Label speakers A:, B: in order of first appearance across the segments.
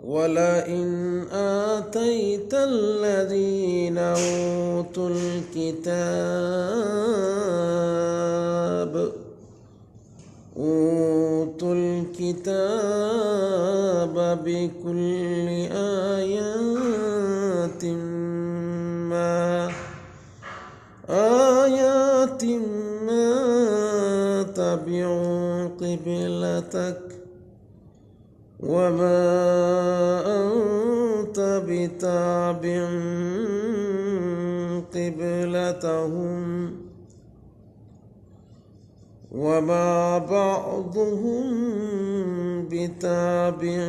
A: ولئن آتيت الذين أوتوا الكتاب بكل آيات ما تبعوا قبلتك وما أنت بتابع قبلتهم وما بعضهم بتابع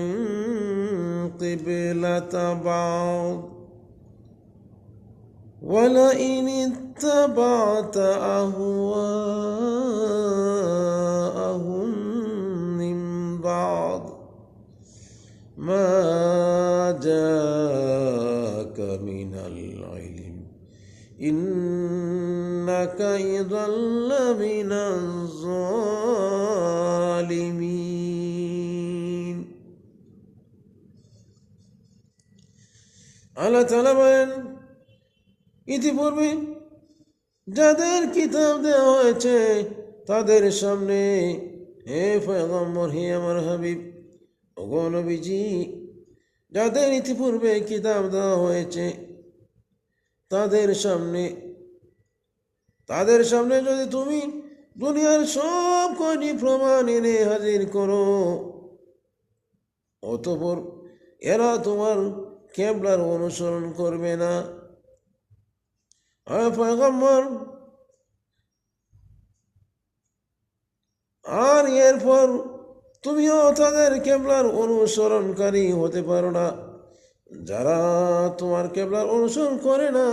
A: قبلة بعض ولئن اتبعت أهواءهم من بعد ما جاءك من العلم إنك إذا لمن الظالمين আল্লাহ তাআলা বলেন, ইতিপূর্বে যাদের কিতাব দেওয়া হয়েছে তাদের সামনে, হে পয়গম্বর, হে আমার হাবিব, ওগো নবীজি, যাদের ইতিপূর্বে কিতাব দেওয়া হয়েছে তাদের সামনে যদি তুমি দুনিয়ার সব কয়টি প্রমাণ এনে হাজির করো, অতঃপর এরা তোমার কিবলার অনুসরণ করবে না। পয়গম্বর, আর এরপর তুমিও তাদের কিবলার অনুসরণকারী হতে পারো না। যারা তোমার কিবলার অনুসরণ করে না,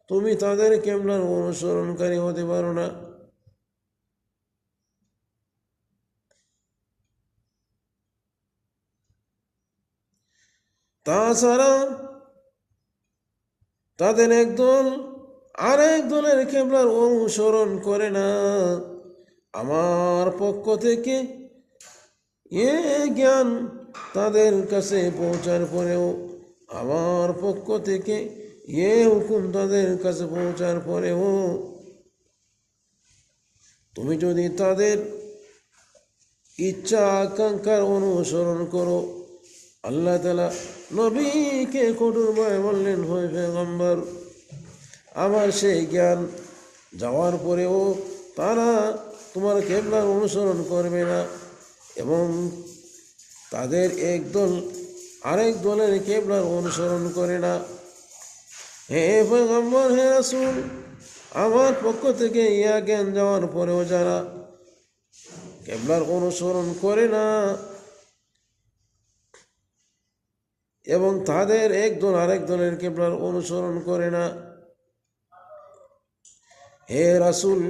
A: তুমি তাদের কিবলার অনুসরণকারী হতে পারো না। তাছাড়া তাদের একদল আরেক দলের কিবলার অনুসরণ করে না। আমার পক্ষ থেকে এ জ্ঞান তাদের কাছে পৌঁছার পরেও, আমার পক্ষ থেকে এ হুকুম তাদের কাছে পৌঁছার পরেও তুমি যদি তাদের ইচ্ছা আকাঙ্ক্ষার অনুসরণ করো, আল্লাহ তাআলা নবীকে কঠোরভাবে বললেন, হে পয়গম্বর, আমার সেই জ্ঞান যাওয়ার পরেও তারা তোমার কিবলার অনুসরণ করবে না এবং তাদের একদল আরেক দলের কিবলার অনুসরণ করে না। হে পয়গম্বর, হে রাসূল, আমার পক্ষ থেকে ইয়া জ্ঞান যাওয়ার পরেও যারা কিবলার অনুসরণ করে না এবং তাদের একদল আরেক দলের কিবলার অনুসরণ করে না, হে রাসূল,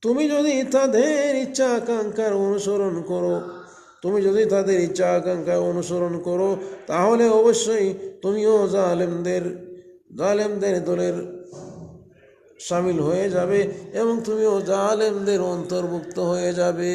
A: তুমি যদি তাদের ইচ্ছা আকাঙ্ক্ষার অনুসরণ করো, তাহলে অবশ্যই তুমিও জালেমদের দলের শামিল হয়ে যাবে এবং তুমিও জালেমদের অন্তর্ভুক্ত হয়ে যাবে।